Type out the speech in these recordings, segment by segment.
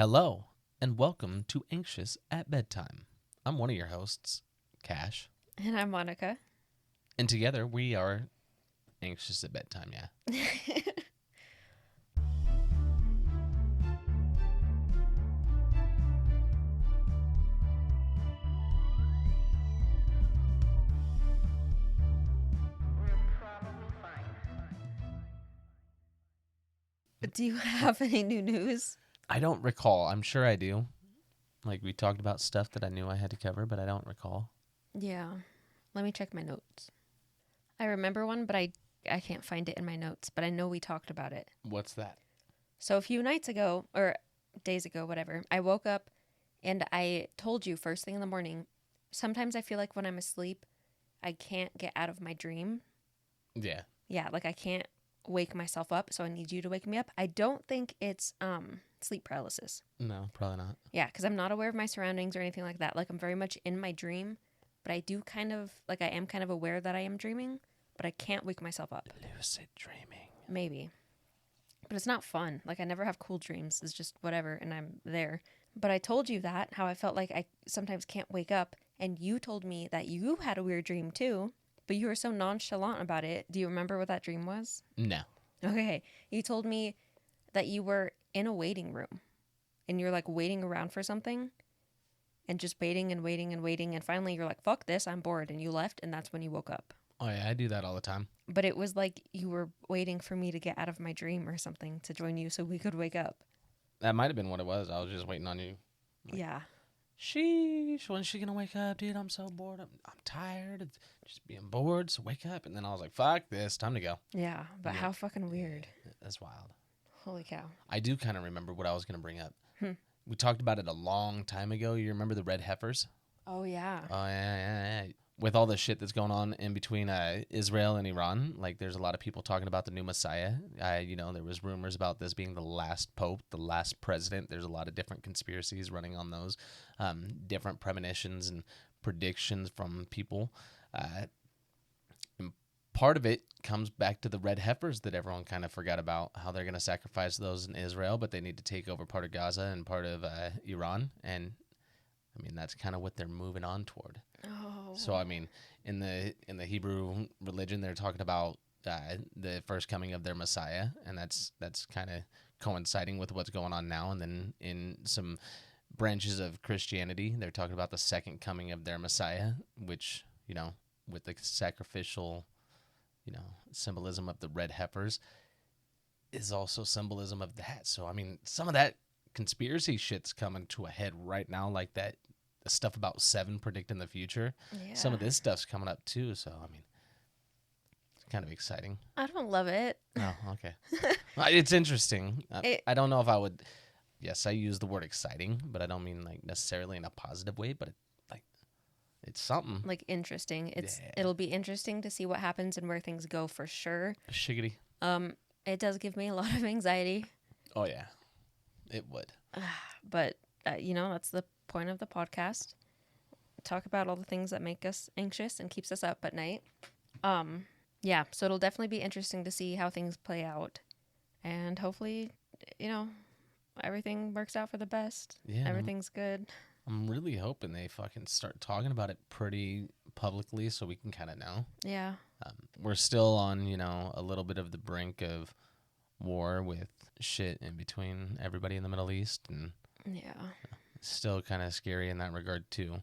Hello, and welcome to Anxious at Bedtime. I'm one of your hosts, Cash. And I'm Monica. And together we are Anxious at Bedtime, yeah. Do you have any new news? I don't recall. I'm sure I do. Like, we talked about stuff that I knew I had to cover, but I don't recall. Yeah. Let me check my notes. I remember one, but I can't find it in my notes, but I know we talked about it. What's that? So a few nights ago, or days ago, whatever, I woke up and I told you first thing in the morning, sometimes I feel like when I'm asleep, I can't get out of my dream. Yeah. Yeah, like I can't wake myself up, so I need you to wake me up. I don't think it's sleep paralysis. No, probably not. Yeah, because I'm not aware of my surroundings or anything like that. Like, I'm very much in my dream, but I do kind of, like, I am kind of aware that I am dreaming, but I can't wake myself up. Lucid dreaming. Maybe. But it's not fun. Like, I never have cool dreams. It's just whatever, and I'm there. But I told you that, how I felt like I sometimes can't wake up, and you told me that you had a weird dream, too, but you were so nonchalant about it. Do you remember what that dream was? No. Okay. You told me that you were in a waiting room, and you're, like, waiting around for something, and just waiting and waiting and waiting, and finally you're like, fuck this, I'm bored, and you left, and that's when you woke up. Oh, yeah, I do that all the time. But it was like you were waiting for me to get out of my dream or something to join you so we could wake up. That might have been what it was. I was just waiting on you. Like, Yeah. sheesh, when's she gonna wake up, dude? I'm so bored. I'm tired of just being bored, so wake up. And then I was like, fuck this, time to go. Yeah, but Yeah. how fucking weird. That's wild. Holy cow. I do kind of remember what I was gonna bring up. Hmm. We talked about it a long time ago. You remember the red heifers? Oh, yeah. Oh, yeah. With all the shit that's going on in between Israel and Iran, like, there's a lot of people talking about the new Messiah. There was rumors about this being the last pope, the last president. There's a lot of different conspiracies running on those, different premonitions and predictions from people. And part of it comes back to the red heifers that everyone kind of forgot about, how they're going to sacrifice those in Israel, but they need to take over part of Gaza and part of Iran. And I mean, that's kind of what they're moving on toward. Oh. So, I mean, in the Hebrew religion, they're talking about the first coming of their Messiah, and that's kind of coinciding with what's going on now. And then in some branches of Christianity, they're talking about the second coming of their Messiah, which, with the sacrificial, symbolism of the red heifers, is also symbolism of that. So, I mean, some of that conspiracy shit's coming to a head right now, like that stuff about 7 predicting the future. Yeah. Some of this stuff's coming up too, so I mean, it's kind of exciting. I don't love it. Oh, okay. It's interesting. I don't know if I would. Yes, I use the word exciting, but I don't mean like necessarily in a positive way. But it's something. Like, interesting. It'll be interesting to see what happens and where things go for sure. Shiggity. It does give me a lot of anxiety. Oh yeah, it would. But that's the point of the podcast. Talk about all the things that make us anxious and keeps us up at night. Yeah, so it'll definitely be interesting to see how things play out. And hopefully, everything works out for the best. Yeah. Everything's good. I'm really hoping they fucking start talking about it pretty publicly so we can kind of know. Yeah. We're still on, a little bit of the brink of war with shit in between everybody in the Middle East, and yeah, it's still kind of scary in that regard too.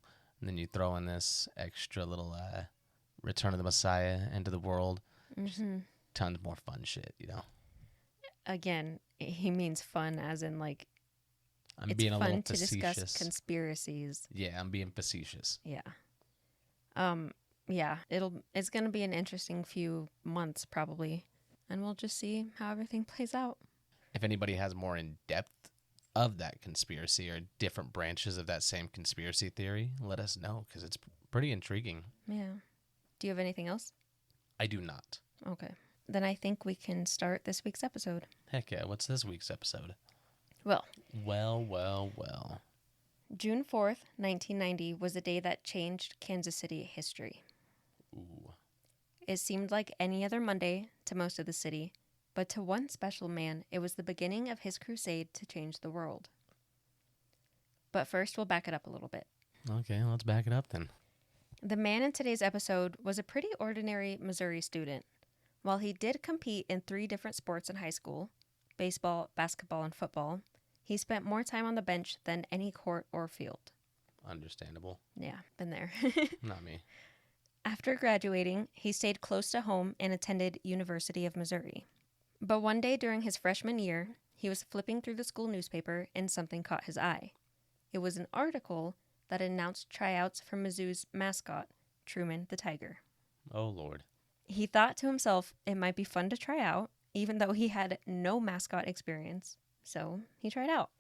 And then you throw in this extra little Return of the Messiah into the world. Mm-hmm. Tons more fun shit, Again, he means fun as in like I'm it's being a little fun to facetious. discuss conspiracies. Yeah, I'm being facetious. Yeah. Yeah, it's going to be an interesting few months probably, and we'll just see how everything plays out. If anybody has more in depth of that conspiracy or different branches of that same conspiracy theory, let us know, because it's pretty intriguing. Yeah. Do you have anything else? I do not. Okay. Then I think we can start this week's episode. Heck yeah, what's this week's episode? Well. June 4th, 1990 was a day that changed Kansas City history. Ooh. It seemed like any other Monday to most of the city, but to one special man, it was the beginning of his crusade to change the world. But first, we'll back it up a little bit. Okay, let's back it up then. The man in today's episode was a pretty ordinary Missouri student. While he did compete in 3 different sports in high school, baseball, basketball, and football, he spent more time on the bench than any court or field. Understandable. Yeah, been there. Not me. After graduating, he stayed close to home and attended University of Missouri. But one day during his freshman year, he was flipping through the school newspaper and something caught his eye. It was an article that announced tryouts for Mizzou's mascot, Truman the Tiger. Oh, Lord. He thought to himself it might be fun to try out, even though he had no mascot experience. So he tried out.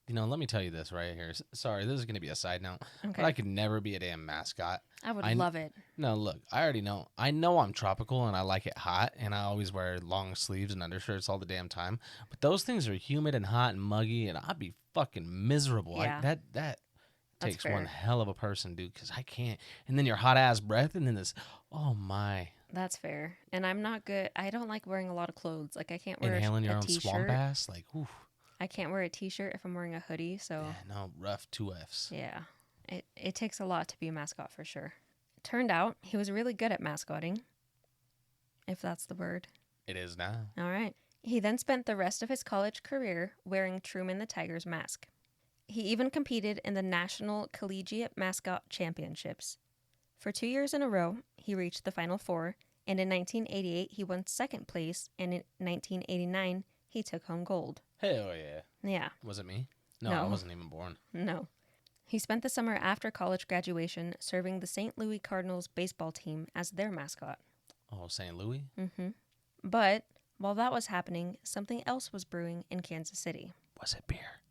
Let me tell you this right here. Sorry, this is going to be a side note. Okay. But I could never be a damn mascot. I would love it. No, look, I already know. I know I'm tropical and I like it hot, and I always wear long sleeves and undershirts all the damn time. But those things are humid and hot and muggy, and I'd be fucking miserable. Yeah. That takes fair. one hell of a person, dude, because I can't. And then your hot ass breath, and then this, oh my. That's fair. And I'm not good. I don't like wearing a lot of clothes. Like, I can't wear Inhaling your a own t-shirt. swamp ass, like, oof. I can't wear a t-shirt if I'm wearing a hoodie, so... Yeah, no, rough 2 Fs. Yeah. It takes a lot to be a mascot for sure. Turned out he was really good at mascotting, if that's the word. It is now. All right. He then spent the rest of his college career wearing Truman the Tiger's mask. He even competed in the National Collegiate Mascot Championships. For 2 years in a row, he reached the Final Four, and in 1988 he won second place, and in 1989 he took home gold. Hell yeah. Yeah. Was it me? No, No. I wasn't even born. No. He spent the summer after college graduation serving the St. Louis Cardinals baseball team as their mascot. Oh, St. Louis? Mm-hmm. But while that was happening, something else was brewing in Kansas City. Was it beer?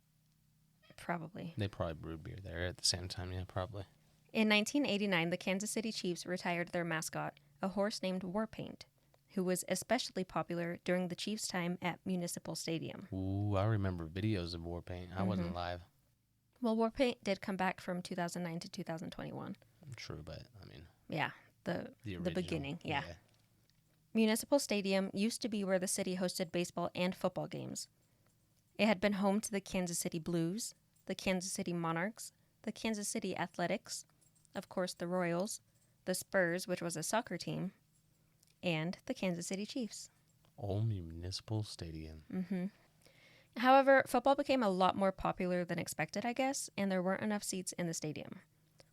Probably. They probably brewed beer there at the same time, yeah, probably. In 1989, the Kansas City Chiefs retired their mascot, a horse named Warpaint, who was especially popular during the Chiefs' time at Municipal Stadium. Ooh, I remember videos of Warpaint. I wasn't live. Well, Warpaint did come back from 2009 to 2021. True, but I mean... Yeah, the beginning, yeah. Municipal Stadium used to be where the city hosted baseball and football games. It had been home to the Kansas City Blues, the Kansas City Monarchs, the Kansas City Athletics, of course the Royals, the Spurs, which was a soccer team, and the Kansas City Chiefs. Old Municipal Stadium. Mm-hmm. However, football became a lot more popular than expected, I guess, and there weren't enough seats in the stadium.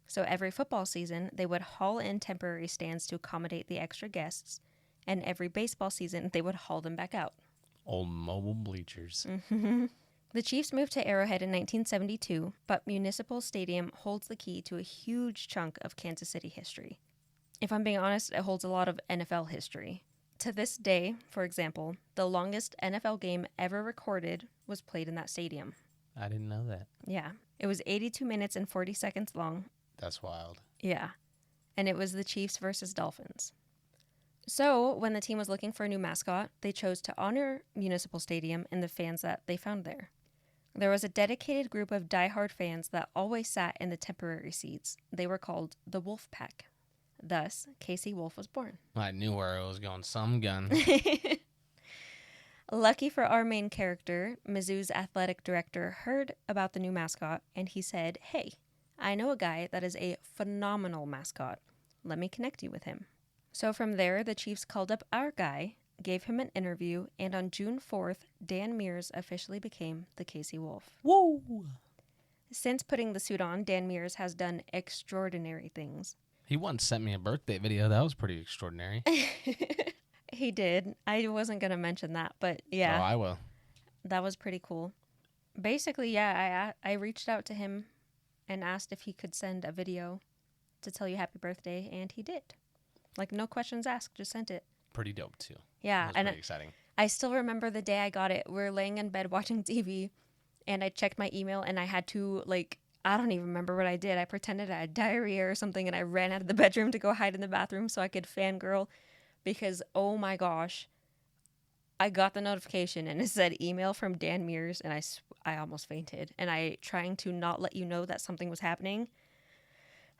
So every football season, they would haul in temporary stands to accommodate the extra guests, and every baseball season, they would haul them back out. Old mobile bleachers. Mm-hmm. The Chiefs moved to Arrowhead in 1972, but Municipal Stadium holds the key to a huge chunk of Kansas City history. If I'm being honest, it holds a lot of NFL history. To this day, for example, the longest NFL game ever recorded was played in that stadium. I didn't know that. Yeah. It was 82 minutes and 40 seconds long. That's wild. Yeah. And it was the Chiefs versus Dolphins. So, when the team was looking for a new mascot, they chose to honor Municipal Stadium and the fans that they found there. There was a dedicated group of diehard fans that always sat in the temporary seats. They were called the Wolf Pack. Thus, Casey Wolf was born. I knew where it was going. Some gun. Lucky for our main character, Mizzou's athletic director heard about the new mascot, and he said, "Hey, I know a guy that is a phenomenal mascot. Let me connect you with him." So from there, the Chiefs called up our guy, gave him an interview, and on June 4th, Dan Meers officially became the Casey Wolf. Whoa! Since putting the suit on, Dan Meers has done extraordinary things. He once sent me a birthday video. That was pretty extraordinary. He did. I wasn't going to mention that, but yeah. Oh, I will. That was pretty cool. Basically, yeah, I reached out to him and asked if he could send a video to tell you happy birthday, and he did. Like, no questions asked, just sent it. Pretty dope, too. Yeah. That was pretty exciting. I still remember the day I got it. We were laying in bed watching TV, and I checked my email, and I had to, I don't even remember what I did. I pretended I had diarrhea or something, and I ran out of the bedroom to go hide in the bathroom so I could fangirl because, oh my gosh, I got the notification, and it said email from Dan Meers, and I almost fainted. And I, trying to not let you know that something was happening,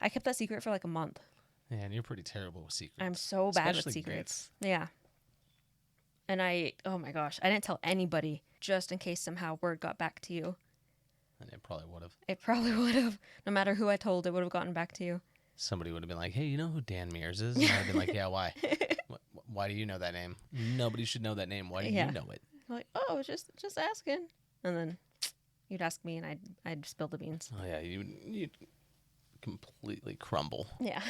I kept that secret for a month. Yeah, and you're pretty terrible with secrets. I'm so bad with Especially secrets. Yeah. And oh my gosh, I didn't tell anybody just in case somehow word got back to you. And it probably would have. It probably would have. No matter who I told, it would have gotten back to you. Somebody would have been like, hey, you know who Dan Meers is? And I'd have been like, yeah, why? Why do you know that name? Nobody should know that name. Why do you know it? Like, oh, just asking. And then you'd ask me, and I'd spill the beans. Oh, yeah, you'd completely crumble. Yeah.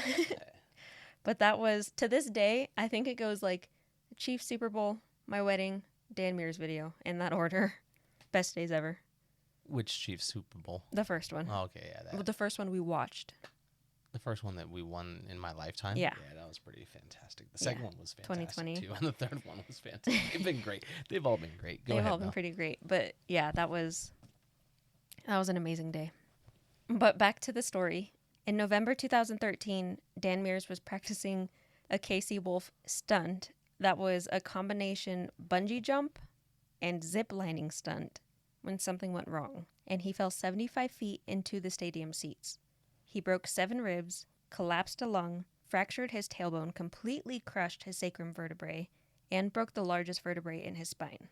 But that was, to this day, I think it goes like Chiefs Super Bowl, my wedding, Dan Meers video, in that order. Best days ever. Which Chiefs Super Bowl? The first one. Oh, okay, yeah. The first one we watched. The first one that we won in my lifetime? Yeah. Yeah, that was pretty fantastic. The second one was fantastic, 2020. too. And the third one was fantastic. They've been great. They've all been great. Go They've ahead, all been Mel. pretty great. But yeah, that was an amazing day. But back to the story. In November 2013, Dan Meers was practicing a Casey Wolf stunt that was a combination bungee jump and zip lining stunt when something went wrong, and he fell 75 feet into the stadium seats. He broke 7 ribs, collapsed a lung, fractured his tailbone, completely crushed his sacrum vertebrae, and broke the largest vertebrae in his spine.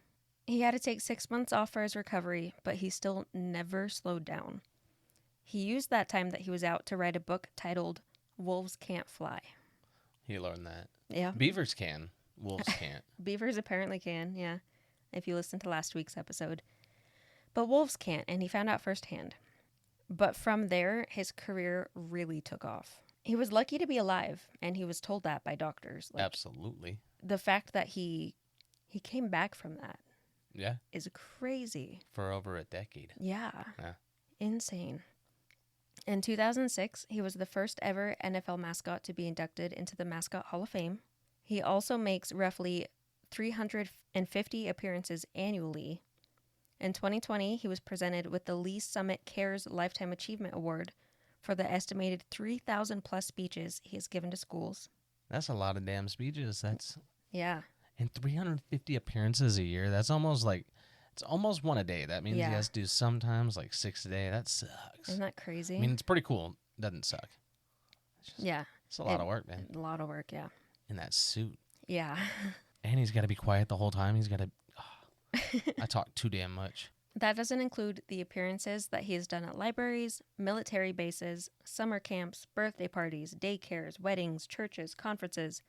He had to take 6 months off for his recovery, but he still never slowed down. He used that time that he was out to write a book titled Wolves Can't Fly. He learned that. Yeah. Beavers can. Wolves can't. Beavers apparently can, yeah, if you listen to last week's episode. But wolves can't, and he found out firsthand. But from there, his career really took off. He was lucky to be alive, and he was told that by doctors. Like, Absolutely. the fact that he came back from that Yeah. is crazy. For over a decade. Yeah. Yeah. Insane. In 2006, he was the first ever NFL mascot to be inducted into the Mascot Hall of Fame. He also makes roughly 350 appearances annually. In 2020, he was presented with the Lee Summit Cares Lifetime Achievement Award for the estimated 3,000 plus speeches he has given to schools. That's a lot of damn speeches. Yeah. And 350 appearances a year. That's almost like, it's almost one a day. That means he has to do sometimes like 6 a day. That sucks. Isn't that crazy? I mean, it's pretty cool. Doesn't suck. It's a lot of work, man. A lot of work, yeah. In that suit. Yeah. And he's got to be quiet the whole time. He's got to... I talk too damn much. That doesn't include the appearances that he has done at libraries, military bases, summer camps, birthday parties, daycares, weddings, churches, conferences.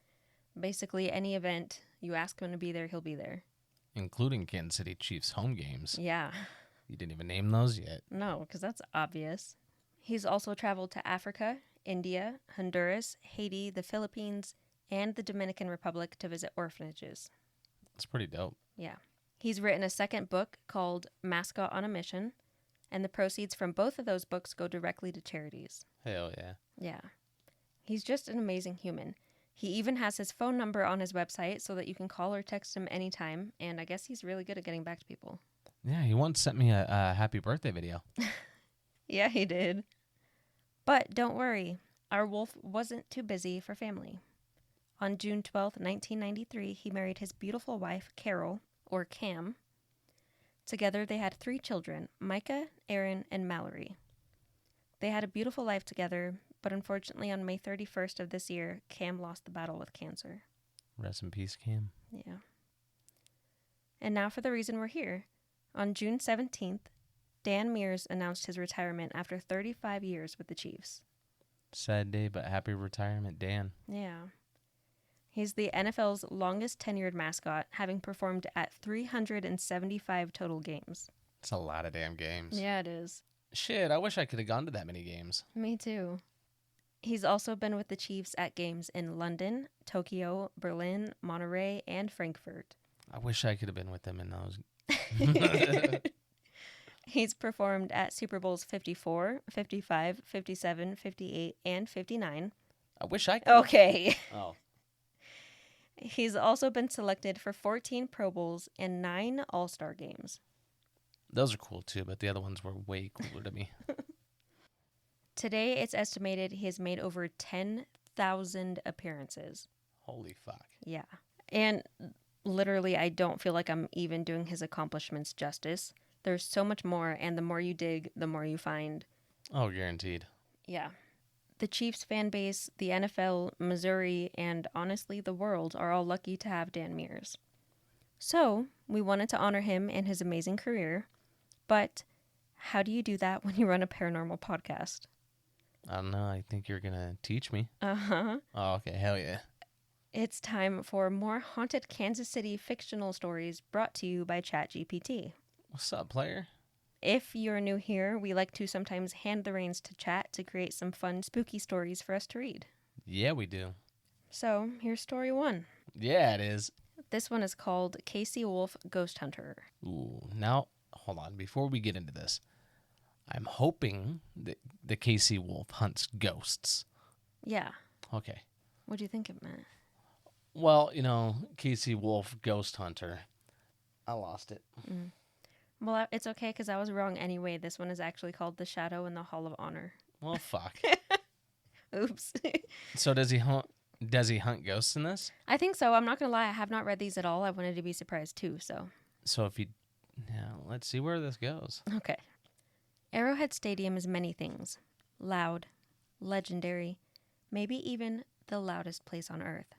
Basically, any event you ask him to be there, he'll be there. Including Kansas City Chiefs home games. Yeah. You didn't even name those yet. No, because that's obvious. He's also traveled to Africa, India, Honduras, Haiti, the Philippines, and the Dominican Republic to visit orphanages. It's pretty dope. Yeah. He's written a second book called Mascot on a Mission, and the proceeds from both of those books go directly to charities. Hell yeah. Yeah. He's just an amazing human. He even has his phone number on his website so that you can call or text him anytime, and I guess he's really good at getting back to people. Yeah, he once sent me a happy birthday video. Yeah, he did. But don't worry, our wolf wasn't too busy for family. On June 12th, 1993, he married his beautiful wife, Carol, or Cam. Together, they had 3 children, Micah, Aaron, and Mallory. They had a beautiful life together, but unfortunately on May 31st of this year, Cam lost the battle with cancer. Rest in peace, Cam. Yeah. And now for the reason we're here. On June 17th, Dan Meers announced his retirement after 35 years with the Chiefs. Sad day, but happy retirement, Dan. Yeah. He's the NFL's longest tenured mascot, having performed at 375 total games. It's a lot of damn games. Yeah, it is. Shit, I wish I could have gone to that many games. Me too. He's also been with the Chiefs at games in London, Tokyo, Berlin, Monterey, and Frankfurt. I wish I could have been with them in those. He's performed at Super Bowls 54, 55, 57, 58, and 59. I wish I could. Okay. Oh. He's also been selected for 14 Pro Bowls and 9 All-Star games. Those are cool too, but the other ones were way cooler to me. Today, it's estimated he has made over 10,000 appearances. Holy fuck. Yeah. And literally, I don't feel like I'm even doing his accomplishments justice. There's so much more, and the more you dig, the more you find. Oh, guaranteed. Yeah. The Chiefs fan base, the NFL, Missouri, and honestly the world are all lucky to have Dan Meers. So, we wanted to honor him and his amazing career, but How do you do that when you run a paranormal podcast? I don't know. I think you're going to teach me. Uh-huh. Oh, okay. Hell yeah. It's time for more haunted Kansas City fictional stories brought to you by ChatGPT. What's up, player? If you're new here, we like to sometimes hand the reins to Chat to create some fun, spooky stories for us to read. Yeah, we do. So, here's story 1. Yeah, it is. This one is called Casey Wolf Ghost Hunter. Ooh, now, hold on. Before we get into this, I'm hoping that the Casey Wolf hunts ghosts. Yeah. Okay. What do you think it meant? Well, Casey Wolf Ghost Hunter. I lost it. Well, it's okay because I was wrong anyway. This one is actually called The Shadow in the Hall of Honor. Well, fuck. Oops. So does he hunt ghosts in this? I think so. I'm not going to lie. I have not read these at all. I wanted to be surprised too, so. So let's see where this goes. Okay. Arrowhead Stadium is many things. Loud, legendary, maybe even the loudest place on Earth.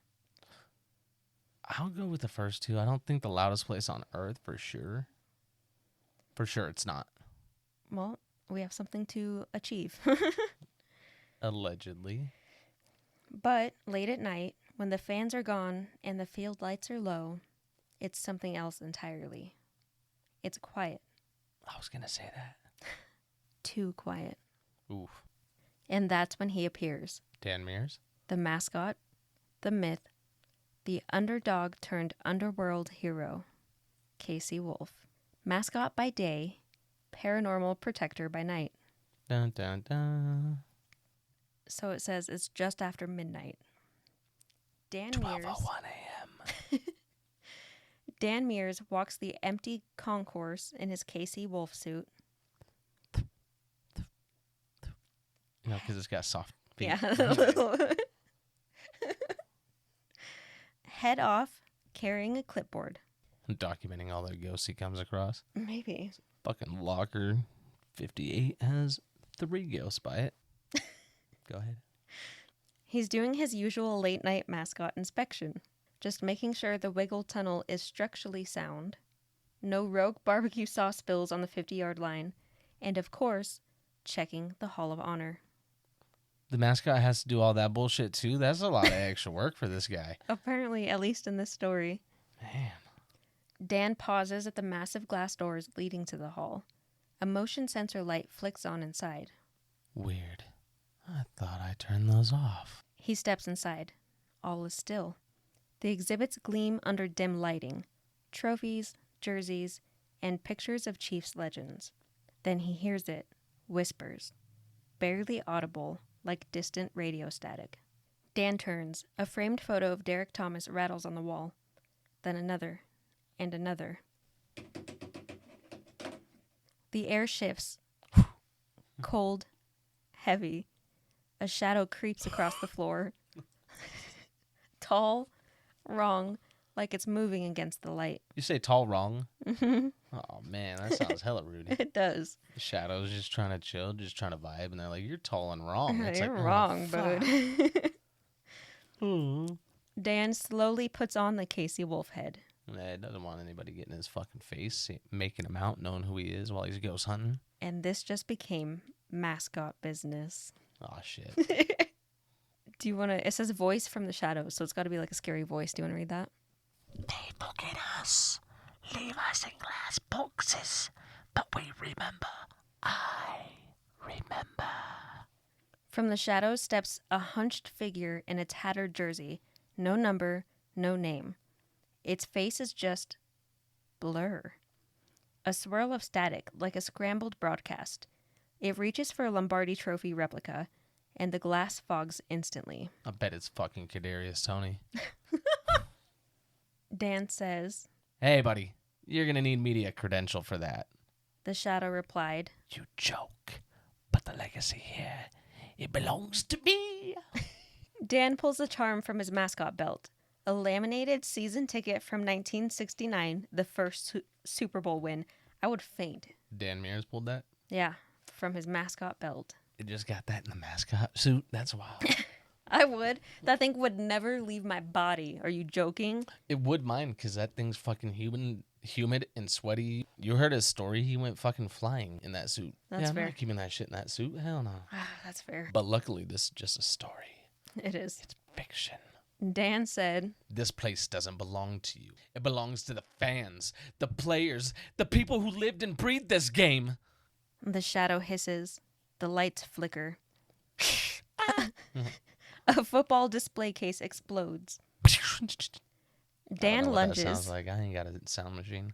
I'll go with the first two. I don't think the loudest place on Earth for sure. For sure it's not. Well, we have something to achieve. Allegedly. But late at night, when the fans are gone and the field lights are low, it's something else entirely. It's quiet. I was going to say that. Too quiet. Oof. And that's when he appears. Dan Meers? The mascot, the myth, the underdog turned underworld hero, Casey Wolf. Mascot by day, paranormal protector by night. Dun, dun, dun. So it says it's just after midnight. Dan 12:01 Meers. a.m. Dan Meers walks the empty concourse in his Casey Wolf suit. Because it's got soft feet. Yeah. Head off, carrying a clipboard. Documenting all the ghosts he comes across. Maybe. Fucking Locker 58 has 3 ghosts by it. Go ahead. He's doing his usual late night mascot inspection, just making sure the Wiggle Tunnel is structurally sound, no rogue barbecue sauce spills on the 50-yard line, and of course, checking the Hall of Honor. The mascot has to do all that bullshit too? That's a lot of extra work for this guy. Apparently, at least in this story. Man. Dan pauses at the massive glass doors leading to the hall. A motion sensor light flicks on inside. Weird. I thought I turned those off. He steps inside. All is still. The exhibits gleam under dim lighting. Trophies, jerseys, and pictures of Chiefs legends. Then he hears it. Whispers. Barely audible, like distant radio static. Dan turns. A framed photo of Derek Thomas rattles on the wall. Then another. And another. The air shifts. Cold. Heavy. A shadow creeps across the floor. Tall. Wrong. Like it's moving against the light. You say tall wrong? Oh, man, that sounds hella rude. It does. The shadow's just trying to chill, just trying to vibe, and they're like, you're tall and wrong. It's You're like, wrong, fuck. bud. Dan slowly puts on the Casey Wolf head. He doesn't want anybody getting in his fucking face, making him out, knowing who he is while he's ghost hunting. And this just became mascot business. Oh, shit. Do you want to... It says voice from the shadows, so it's got to be like a scary voice. Do you want to read that? They look at us, leave us in glass boxes, but we remember. I remember. From the shadows steps a hunched figure in a tattered jersey. No number, no name. Its face is just blur. A swirl of static, like a scrambled broadcast. It reaches for a Lombardi Trophy replica, and the glass fogs instantly. I bet it's fucking Kadarius Toney. Dan says, Hey, buddy, you're going to need media credential for that. The shadow replied, You joke, but the legacy here, it belongs to me. Dan pulls a charm from his mascot belt. A laminated season ticket from 1969, the first Super Bowl win. I would faint. Dan Meers pulled that? Yeah, from his mascot belt. It just got that in the mascot suit? That's wild. I would. That thing would never leave my body. Are you joking? It would mine, because that thing's fucking human humid and sweaty. You heard his story. He went fucking flying in that suit. That's I'm fair. not keeping that shit in that suit. Hell no. That's fair. But luckily, this is just a story. It is. It's fiction. Dan said, This place doesn't belong to you. It belongs to the fans, the players, the people who lived and breathed this game. the shadow hisses, the lights flicker. A football display case explodes. Dan I don't know what lunges. that sounds like. I ain't got a sound machine.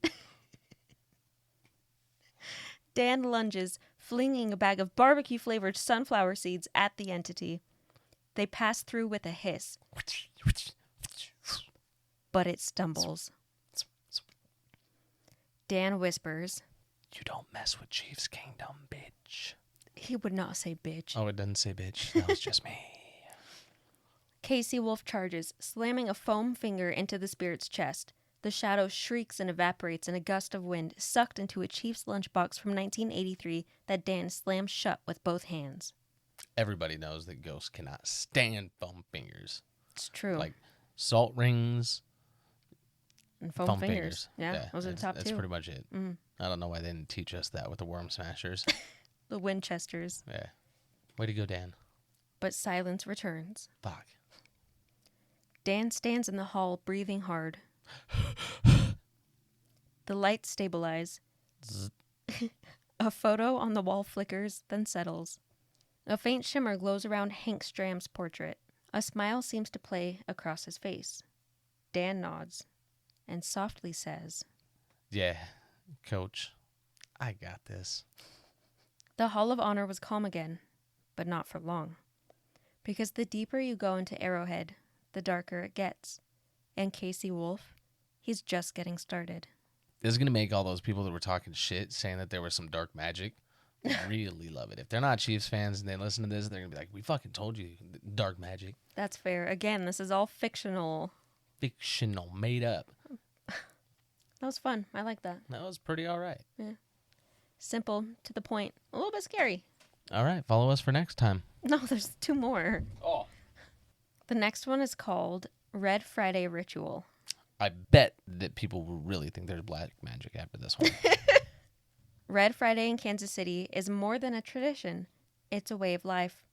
Dan lunges, flinging a bag of barbecue-flavored sunflower seeds at the entity. They pass through with a hiss, but it stumbles. Dan whispers. You don't mess with Chief's Kingdom, bitch. He would not say bitch. Oh, it doesn't say bitch. That was just me. Casey Wolf charges, slamming a foam finger into the spirit's chest. The shadow shrieks and evaporates in a gust of wind, sucked into a Chiefs lunchbox from 1983 that Dan slams shut with both hands. Everybody knows that ghosts cannot stand foam fingers. It's true. Like salt rings, and foam fingers. Yeah, those are the top that's two. pretty much it. Mhm. I don't know why they didn't teach us that with the worm smashers. The Winchesters. Yeah. Way to go, Dan. But silence returns. Fuck. Dan stands in the hall, breathing hard. The lights stabilize. A photo on the wall flickers, then settles. A faint shimmer glows around Hank Stram's portrait. A smile seems to play across his face. Dan nods and softly says, Yeah, coach. I got this. The Hall of Honor was calm again, but not for long. Because the deeper you go into Arrowhead, the darker it gets. And Casey Wolf, he's just getting started. This is going to make all those people that were talking shit, saying that there was some dark magic, really love it. If they're not Chiefs fans and they listen to this, they're going to be like, we fucking told you, dark magic. That's fair. Again, this is all fictional. Fictional, made up. That was fun. I like that. That was pretty all right. Yeah. Simple, to the point, a little bit scary. All right, follow us for next time. No, there's two more. Oh. The next one is called Red Friday Ritual. I bet that people will really think there's black magic after this one. Red Friday in Kansas City is more than a tradition. It's a way of life.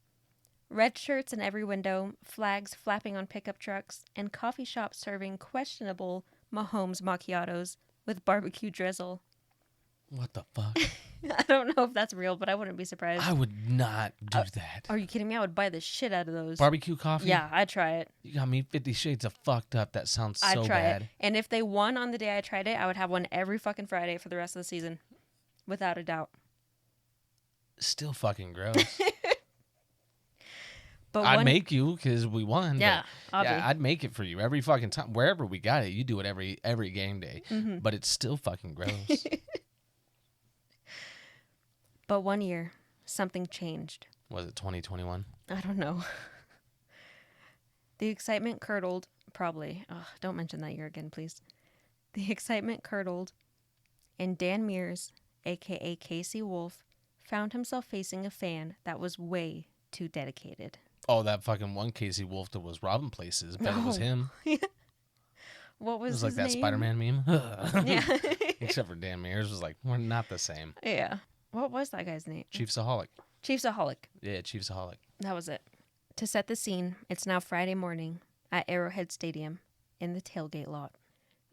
Red shirts in every window, flags flapping on pickup trucks, and coffee shops serving questionable Mahomes macchiatos with barbecue drizzle. What the fuck? I don't know if that's real, but I wouldn't be surprised. I would not do that. Are you kidding me? I would buy the shit out of those. Barbecue coffee? Yeah, I'd try it. You got me 50 Shades of fucked up. That sounds so I'd try bad. it. And if they won on the day I tried it, I would have one every fucking Friday for the rest of the season. Without a doubt. Still fucking gross. But I'd make you because we won. Yeah, but yeah, I'd make it for you every fucking time. Wherever we got it, you do it every game day. Mm-hmm. But it's still fucking gross. But one year, something changed. Was it 2021? I don't know. The excitement curdled, probably. Ugh, don't mention that year again, please. The excitement curdled, and Dan Meers, a.k.a. Casey Wolf, found himself facing a fan that was way too dedicated. Oh, that fucking one Casey Wolf that was robbing places. Bet it was No. him. What was It was like his that name? Spider-Man meme. Yeah. Except for Dan Meers was like, we're not the same. Yeah. What was that guy's name? Chiefsaholic. Chiefsaholic. Yeah, Chiefsaholic. That was it. To set the scene, it's now Friday morning at Arrowhead Stadium in the tailgate lot.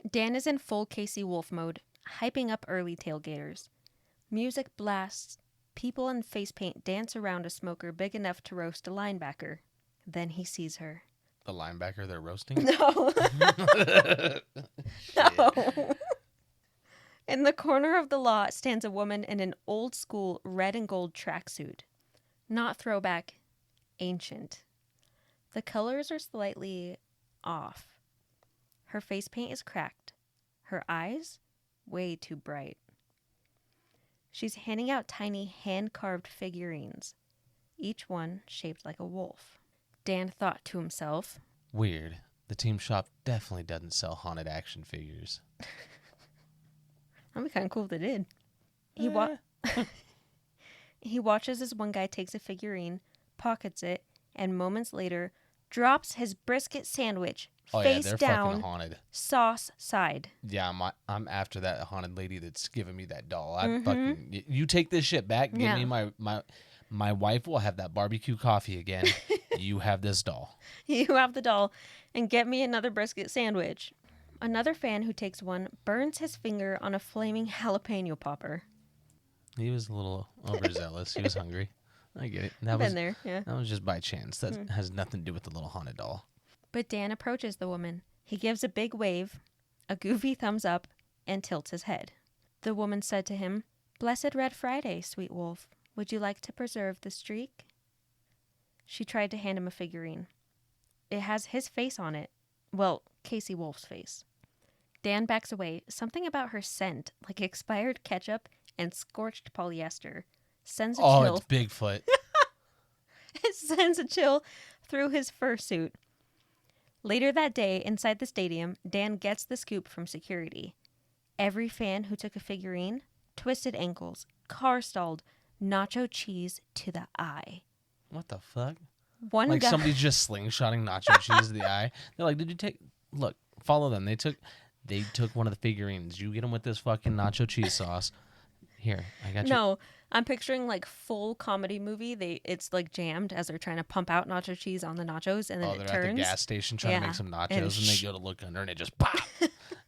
Dan is in full Casey Wolf mode, hyping up early tailgaters. Music blasts. People in face paint dance around a smoker big enough to roast a linebacker. Then he sees her. The linebacker they're roasting? No. No. In the corner of the lot stands a woman in an old school red and gold tracksuit. Not throwback, ancient. The colors are slightly off. Her face paint is cracked. Her eyes, way too bright. She's handing out tiny hand-carved figurines, each one shaped like a wolf. Dan thought to himself, Weird. The team shop definitely doesn't sell haunted action figures. that'd be kind of cool if they did. He watches as one guy takes a figurine, pockets it, and moments later drops his brisket sandwich Oh yeah, face they're down, fucking haunted. sauce side. Yeah, I'm after that haunted lady that's giving me that doll. I Mhm. fucking you take this shit back. Give Yeah. me my wife will have that barbecue coffee again. You have this doll. You have the doll, and get me another brisket sandwich. Another fan who takes one burns his finger on a flaming jalapeno popper. He was a little overzealous. He was hungry. I get it. That Been was there, yeah. that was just by chance. That has nothing to do with the little haunted doll. But Dan approaches the woman. He gives a big wave, a goofy thumbs up, and tilts his head. The woman said to him, "Blessed Red Friday, sweet wolf. Would you like to preserve the streak?" She tried to hand him a figurine. It has his face on it. Well, Casey Wolf's face. Dan backs away. Something about her scent, like expired ketchup and scorched polyester, sends a chill. It's Bigfoot. It sends a chill through his fursuit. Later that day, inside the stadium, Dan gets the scoop from security. Every fan who took a figurine, twisted ankles, car stalled, nacho cheese to the eye. What the fuck? One Like guy. somebody's just slingshotting nacho cheese to the eye. They're like, "Did you take? Look, follow them. They took one of the figurines. You get them with this fucking nacho cheese sauce. Here, I got you." No, I'm picturing like full comedy movie. It's like jammed as they're trying to pump out nacho cheese on the nachos, and then Oh, it they're turns. at the gas station trying to Yeah. make some nachos, And and they go to look under, and it just pop.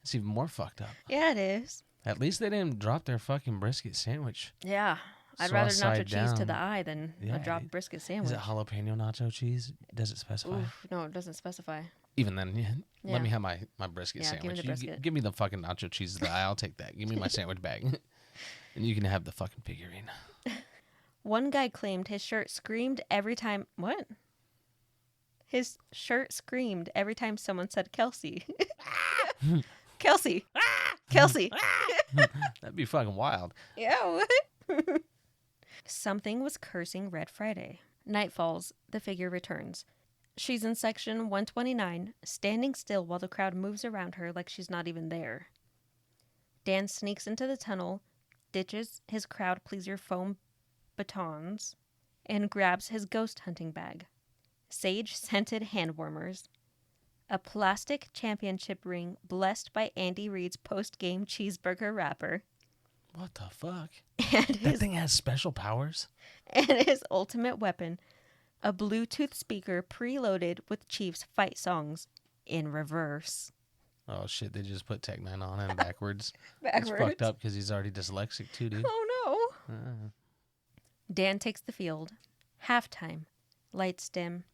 It's even more fucked up. Yeah, it is. At least they didn't drop their fucking brisket sandwich. Yeah, I'd Sauce rather nacho side cheese to down. the eye than Yeah, a dropped brisket Is sandwich. it jalapeno nacho cheese? Does it specify? Oof, no, it doesn't specify. Even then, Yeah. let me have my brisket Yeah, give me sandwich. the brisket. Give me the fucking nacho cheese to the eye. I'll take that. Give me my sandwich bag. And you can have the fucking figurine. One guy claimed his shirt screamed every time. What? His shirt screamed every time someone said Kelsey. Kelsey. Kelsey. That'd be fucking wild. Yeah, what? Something was cursing Red Friday. Night falls. The figure returns. She's in section 129, standing still while the crowd moves around her like she's not even there. Dan sneaks into the tunnel, ditches his crowd pleaser foam batons, and grabs his ghost hunting bag. Sage-scented hand warmers. A plastic championship ring blessed by Andy Reid's post-game cheeseburger wrapper. What the fuck? And That his, thing has special powers? and his ultimate weapon, a Bluetooth speaker preloaded with Chiefs fight songs in reverse. Oh shit, they just put Tech 9 on him backwards. Backwards. It's fucked up because he's already dyslexic too, dude. Oh no. Uh, Dan takes the field. Halftime. Lights dim.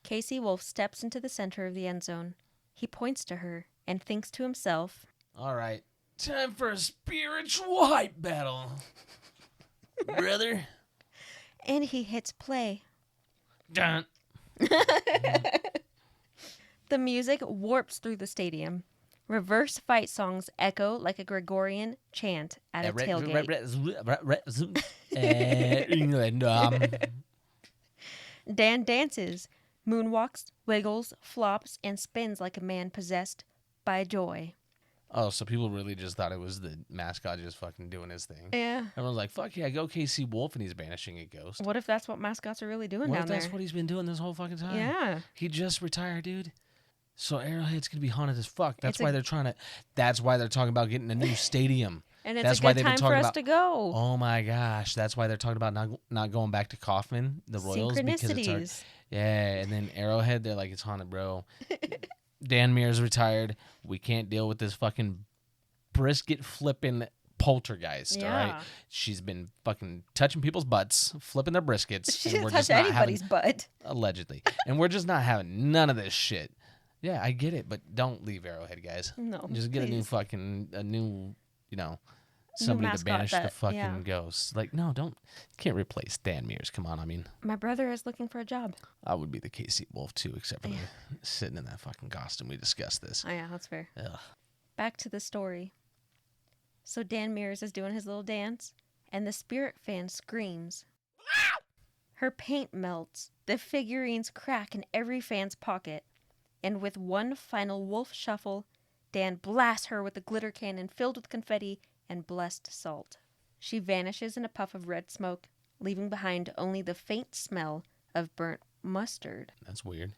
Casey Wolf steps into the center of the end zone. He points to her and thinks to himself, all right, time for a spiritual hype battle. Brother. and he hits play. Dun. The music warps through the stadium. Reverse fight songs echo like a Gregorian chant at a tailgate. Dan dances, moonwalks, wiggles, flops, and spins like a man possessed by joy. Oh, so people really just thought it was the mascot just fucking doing his thing. Yeah. Everyone's like, fuck yeah, go Casey Wolf, and he's banishing a ghost. What if that's what mascots are really doing What down if that's there? what he's been doing this whole fucking time? Yeah. He just retired, dude. So Arrowhead's gonna be haunted as fuck. That's It's why they're trying to. That's why they're talking about getting a new stadium. And it's That's a why good they've been time for talking us about- to go. Oh my gosh, that's why they're talking about not going back to Kaufman, the Royals, because it's our, Synchronicities. yeah. And then Arrowhead, they're like, it's haunted, bro. Dan Meers retired. We can't deal with this fucking brisket flipping poltergeist. All Yeah. right, she's been fucking touching people's butts, flipping their briskets. She and didn't we're touch just not anybody's having, butt. allegedly, and we're just not having none of this shit. Yeah, I get it, but don't leave Arrowhead, guys. No. Just get please. a new, somebody to mascot banish the that- fucking yeah. ghosts. Like, no, can't replace Dan Meers. Come on, I mean, My brother is looking for a job. I would be the Casey Wolf too, except for sitting in that fucking costume. We discussed this. Oh, yeah, that's fair. Ugh. Back to the story. So Dan Meers is doing his little dance, and the spirit fan screams. Her paint melts, the figurines crack in every fan's pocket, and with one final wolf shuffle, Dan blasts her with a glitter cannon filled with confetti and blessed salt. She vanishes in a puff of red smoke, leaving behind only the faint smell of burnt mustard. That's weird.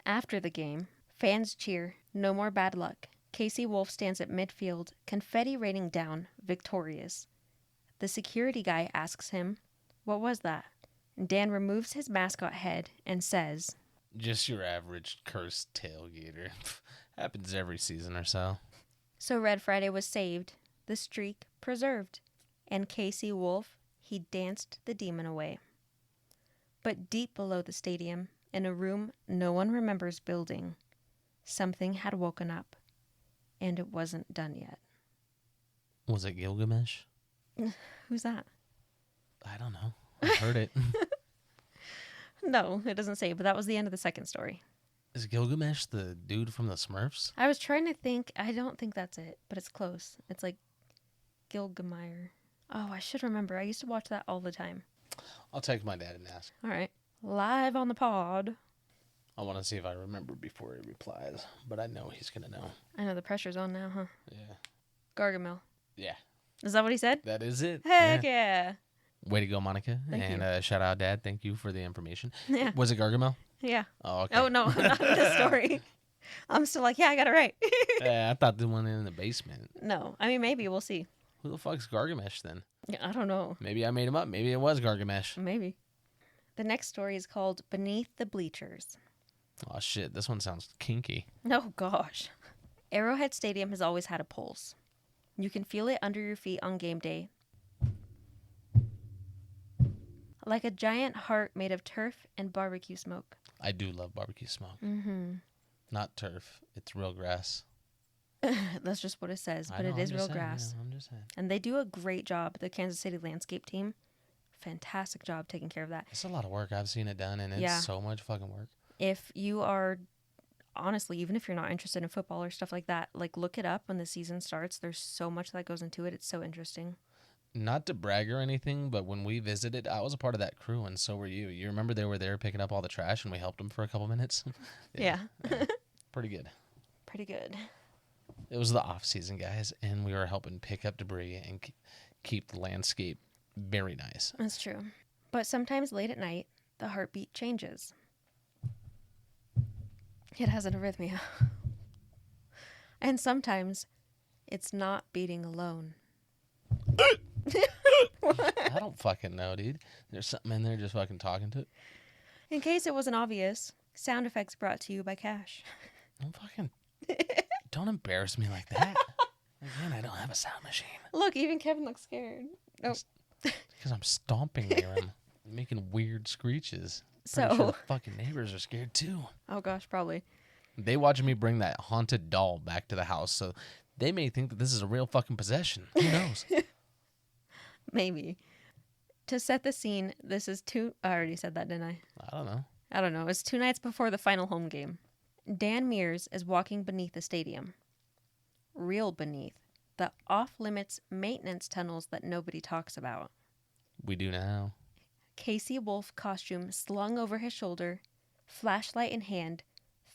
After the game, Fans cheer. No more bad luck. Casey Wolf stands at midfield, confetti raining down, victorious. The security guy asks him, "What was that?" Dan removes his mascot head and says, Just your average cursed tailgater. Happens every season or so. So Red Friday was saved, the streak preserved, and Casey Wolf, he danced the demon away. But deep below the stadium, in a room no one remembers building, something had woken up, and it wasn't done yet. Was it Gilgamesh? Who's that? I don't know. I heard it. No, it doesn't say, but that was the end of the second story. Is Gilgamesh the dude from the Smurfs? I was trying to think. I don't think that's it, but it's close. It's like Gilgamesh. Oh, I should remember. I used to watch that all the time. I'll text my dad and ask. All right. Live on the pod. I want to see if I remember before he replies, but I know he's going to know. I know the pressure's on now, huh? Yeah. Gargamel. Yeah. Is that what he said? That is it. Heck yeah. Way to go, Monica. Thank and shout out, Dad. Thank you for the information. Yeah. Was it Gargamel? Yeah. Oh, okay. Oh, no, not in this story. I'm still like, yeah, I got it right. Yeah, I thought the one in the basement. No. I mean, maybe. We'll see. Who the fuck's Gargamesh then? Yeah, I don't know. Maybe I made him up. Maybe it was Gargamesh. Maybe. The next story is called Beneath the Bleachers. Oh, shit. This one sounds kinky. Oh, gosh. Arrowhead Stadium has always had a pulse. You can feel it under your feet on game day. Like a giant heart made of turf and barbecue smoke. I do love barbecue smoke. Mm-hmm. Not turf. It's real grass. That's just what it says, I but know, it I'm is just real saying, grass. I'm just saying. And they do a great job. The Kansas City landscape team, fantastic job taking care of that. It's a lot of work. I've seen it done, and it's Yeah. so much fucking work. If you are, honestly, even if you're not interested in football or stuff like that, like look it up when the season starts. There's so much that goes into it. It's so interesting. Not to brag or anything, but when we visited, I was a part of that crew, and so were you. You remember they were there picking up all the trash, and we helped them for a couple minutes? Yeah. Pretty good. Pretty good. It was the off season, guys, and we were helping pick up debris and keep the landscape very nice. That's true. But sometimes late at night, the heartbeat changes. It has an arrhythmia. And sometimes it's not beating alone. I don't fucking know, dude. There's something in there just fucking talking to it. In case it wasn't obvious, sound effects brought to you by Cash. Don't embarrass me like that. Again, I don't have a sound machine. Look, even Kevin looks scared. Oh. Because I'm stomping near him, making weird screeches. So, Pretty sure the fucking neighbors are scared too. oh gosh, probably. They watch me bring that haunted doll back to the house, so they may think that this is a real fucking possession. Who knows? Maybe. To set the scene, this is I already said that, didn't I? I don't know. I don't know. It's 2 nights before the final home game. Dan Meers is walking beneath the stadium. Real beneath. The off-limits maintenance tunnels that nobody talks about. We do now. Casey Wolf costume slung over his shoulder, flashlight in hand,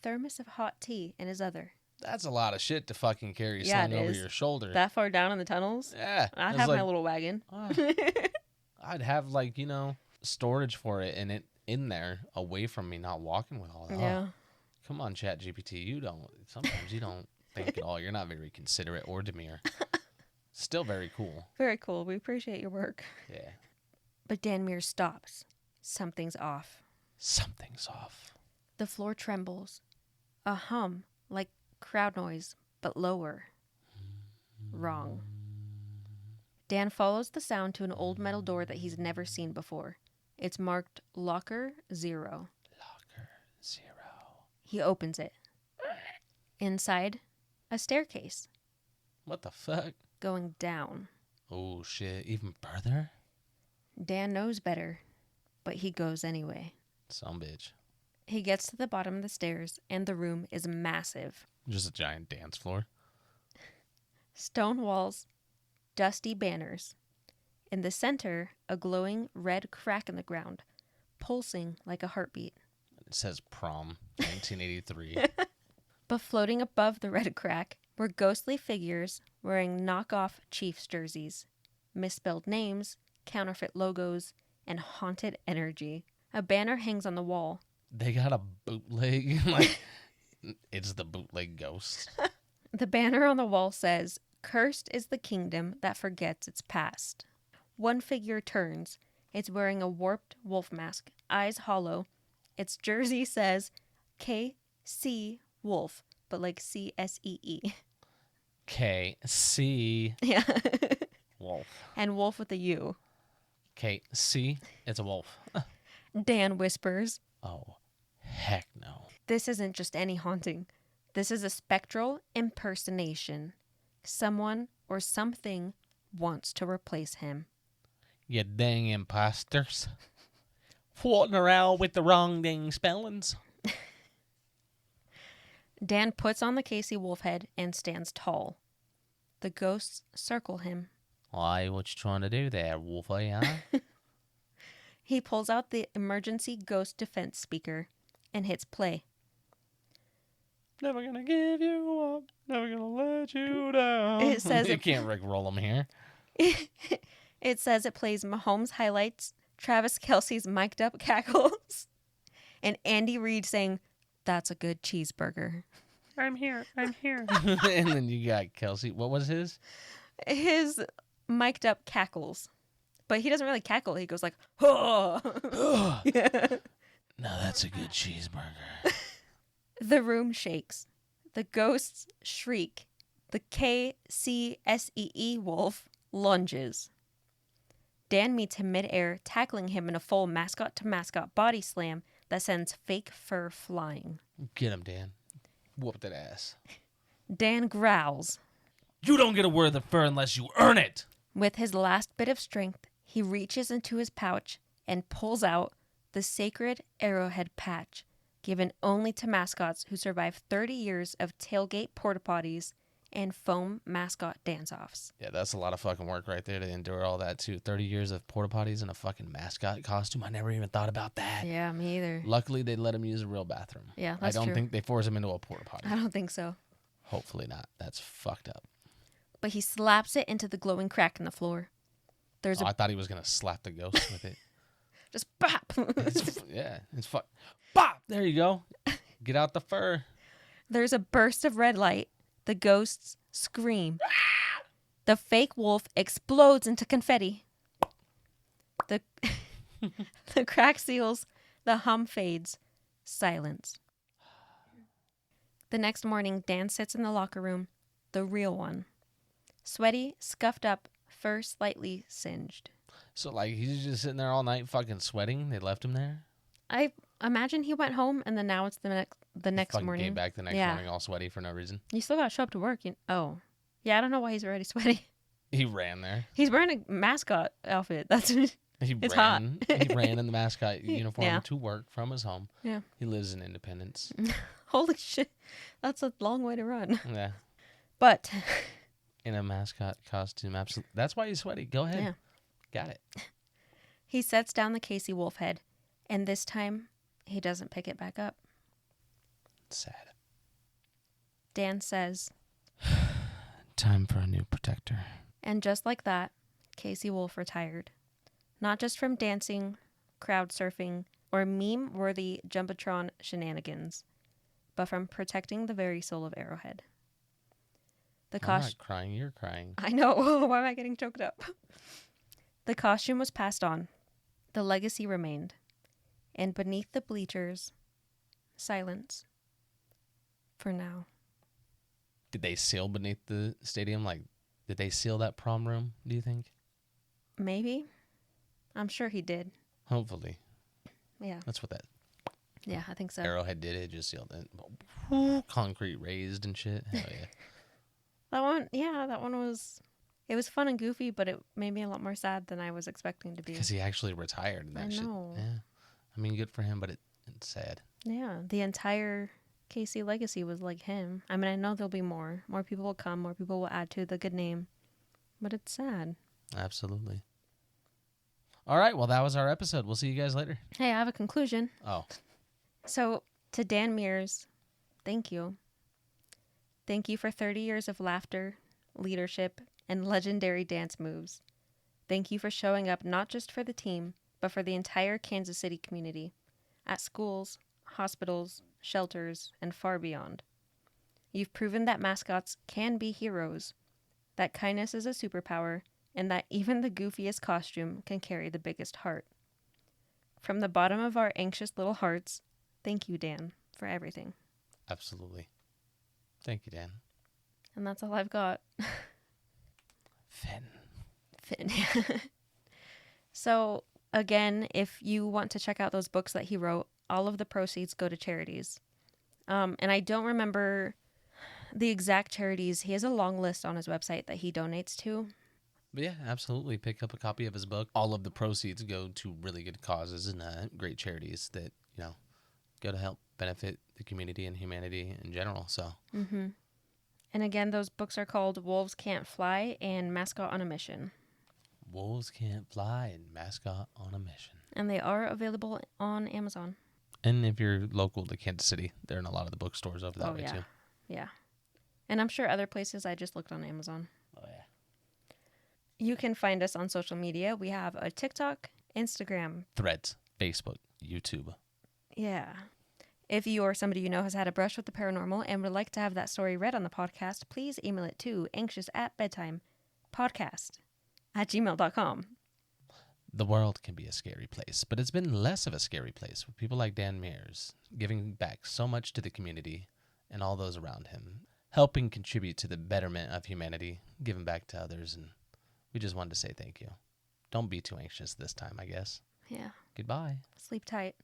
thermos of hot tea in his other. That's a lot of shit to fucking carry Yeah, slung it over is. your shoulder. That far down in the tunnels? Yeah. I'd it's have like, my little wagon. I'd have storage for it and it in there away from me, not walking with all that. Yeah. Oh, come on, Chat GPT. Sometimes you don't think at all. You're not very considerate or demure. Still very cool. Very cool. We appreciate your work. Yeah. But Dan Mears stops. Something's off. Something's off. The floor trembles. A hum, like crowd noise, but lower. Wrong. Dan follows the sound to an old metal door that he's never seen before. It's marked Locker 0. Locker 0. He opens it. Inside, a staircase What the fuck? going down. Oh, shit. Even further? Dan knows better, but he goes anyway. Some bitch. He gets to the bottom of the stairs, and the room is massive. Just a giant dance floor. Stone walls, dusty banners. In the center, a glowing red crack in the ground, pulsing like a heartbeat. It says prom, 1983. But floating above the red crack were ghostly figures wearing knockoff Chiefs jerseys, misspelled names, counterfeit logos, and haunted energy. A banner hangs on the wall. They got a bootleg. It's the bootleg ghost. The banner on the wall says, "Cursed is the kingdom that forgets its past." One figure turns. It's wearing a warped wolf mask, eyes hollow. Its jersey says KC Wolf, but like CSEE. KC Yeah. Wolf. And wolf with a U. KC, it's a wolf. Dan whispers, Oh, heck no. "This isn't just any haunting. This is a spectral impersonation. Someone or something wants to replace him." You dang imposters. Floating around with the wrong dang spellings. Dan puts on the Casey wolf head and stands tall. The ghosts circle him. Why, what you trying to do there, wolfie, huh? He pulls out the emergency ghost defense speaker and hits play. Never gonna give you up, never gonna let you down. It says you can't rickroll them here. It says it plays Mahomes highlights, Travis Kelce's mic'd up cackles, and Andy Reid saying, "That's a good cheeseburger." I'm here. I'm here. And then you got Kelsey. What was his? His mic'd up cackles. But he doesn't really cackle. He goes like, "Oh." Yeah. No, that's a good cheeseburger. The room shakes. The ghosts shriek. The KCSEE wolf lunges. Dan meets him midair, tackling him in a full mascot-to-mascot body slam that sends fake fur flying. Get him, Dan. Whoop that ass. Dan growls. You don't get a word of the fur unless you earn it. With his last bit of strength, he reaches into his pouch and pulls out the sacred Arrowhead patch, given only to mascots who survive 30 years of tailgate porta potties and foam mascot dance-offs. Yeah, that's a lot of fucking work right there to endure all that, too. 30 years of porta potties and a fucking mascot costume. I never even thought about that. Yeah, me either. Luckily, they let him use a real bathroom. Yeah, that's I don't true. think they force him into a porta potty. I don't think so. Hopefully not. That's fucked up. But he slaps it into the glowing crack in the floor. There's I thought he was going to slap the ghost with it. just bop. It's fuck. Bop! There you go. Get out the fur. There's a burst of red light. The ghosts scream. The fake wolf explodes into confetti. The the crack seals. The hum fades. Silence. The next morning, Dan sits in the locker room, the real one. Sweaty, scuffed up, fur slightly singed. So, like, he's just sitting there all night fucking sweating. They left him there. I imagine he went home and then now it's the next Fucking morning. came back the next morning all sweaty for no reason. You still got to show up to work. Oh. Yeah, I don't know why he's already sweaty. He ran there. He's wearing a mascot outfit. It's It's ran. He ran in the mascot uniform Yeah. to work from his home. Yeah. He lives in Independence. Holy shit. That's a long way to run. Yeah. But In a mascot costume. Absolutely. That's why he's sweaty. Go ahead. Yeah. Got it. he sets down the Casey wolf head, and this time he doesn't pick it back up. Sad. Dan says, Time for a new protector. and just like that, Casey Wolf retired. Not just from dancing, crowd surfing, or meme-worthy Jumbotron shenanigans, but from protecting the very soul of Arrowhead. The I'm costume. not crying. You're crying. I know. Why am I getting choked up? The costume was passed on. The legacy remained. And beneath the bleachers, silence. For now. Did they seal beneath the stadium? Like, did they seal that prom room, do you think? Maybe. I'm sure he did. Hopefully. Yeah. That's what that Yeah, I think so. Arrowhead did. It just sealed it. Concrete raised and shit. Hell yeah. That one was... It was fun and goofy, but it made me a lot more sad than I was expecting to be. Because he actually retired and that shit. know. Yeah. I mean, good for him, but it's sad. Yeah, the entire Casey legacy was like him. I mean, I know there'll be more. More people will come. More people will add to the good name. But it's sad. Absolutely. All right. Well, that was our episode. We'll see you guys later. Hey, I have a conclusion. Oh. So, to Dan Meers, thank you. Thank you for 30 years of laughter, leadership, and legendary dance moves. Thank you for showing up not just for the team, but for the entire Kansas City community. At schools, hospitals, shelters, and far beyond. You've proven that mascots can be heroes, that kindness is a superpower, and that even the goofiest costume can carry the biggest heart. From the bottom of our anxious little hearts, thank you, Dan, for everything. Absolutely. Thank you, Dan. And that's all I've got. Finn. So, again, if you want to check out those books that he wrote, all of the proceeds go to charities. And I don't remember the exact charities. He has a long list on his website that he donates to. But yeah, absolutely. Pick up a copy of his book. All of the proceeds go to really good causes and great charities that, go to help benefit the community and humanity in general. So, And again, those books are called Wolves Can't Fly and Mascot on a Mission. Wolves Can't Fly and Mascot on a Mission. And they are available on Amazon. And if you're local to Kansas City, they're in a lot of the bookstores over that way too. Yeah. And I'm sure other places. I just looked on Amazon. Oh, yeah. You can find us on social media. We have a TikTok, Instagram, Threads, Facebook, YouTube. Yeah. If you or somebody you know has had a brush with the paranormal and would like to have that story read on the podcast, please email it to anxious@bedtimepodcast@gmail.com. The world can be a scary place, but it's been less of a scary place with people like Dan Meers giving back so much to the community and all those around him, helping contribute to the betterment of humanity, giving back to others, and we just wanted to say thank you. Don't be too anxious this time, I guess. Yeah. Goodbye. Sleep tight.